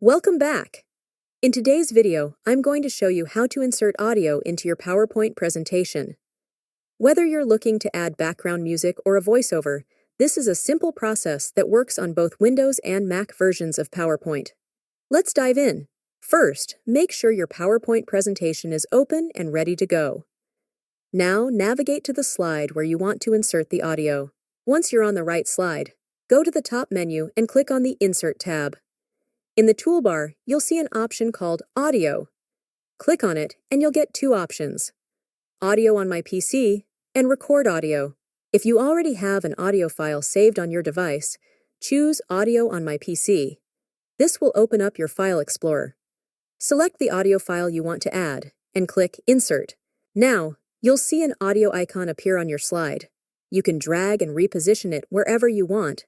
Welcome back! In today's video, I'm going to show you how to insert audio into your PowerPoint presentation. Whether you're looking to add background music or a voiceover, this is a simple process that works on both Windows and Mac versions of PowerPoint. Let's dive in. First, make sure your PowerPoint presentation is open and ready to go. Now, navigate to the slide where you want to insert the audio. Once you're on the right slide, go to the top menu and click on the Insert tab. In the toolbar, you'll see an option called Audio. Click on it and you'll get two options: Audio on my PC and Record Audio. If you already have an audio file saved on your device, choose Audio on my PC. This will open up your File Explorer. Select the audio file you want to add and click Insert. Now, you'll see an audio icon appear on your slide. You can drag and reposition it wherever you want.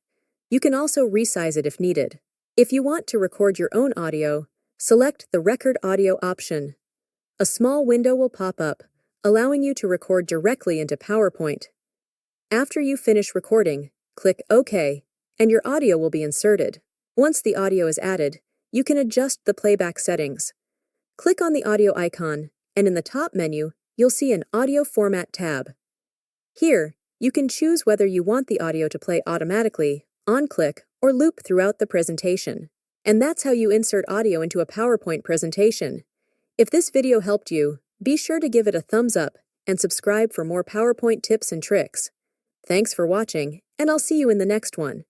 You can also resize it if needed. If you want to record your own audio, select the Record Audio option. A small window will pop up, allowing you to record directly into PowerPoint. After you finish recording, click OK, and your audio will be inserted. Once the audio is added, you can adjust the playback settings. Click on the audio icon, and in the top menu, you'll see an Audio Format tab. Here, you can choose whether you want the audio to play automatically, on-click, or loop throughout the presentation. And that's how you insert audio into a PowerPoint presentation. If this video helped you, be sure to give it a thumbs up and subscribe for more PowerPoint tips and tricks. Thanks for watching, and I'll see you in the next one.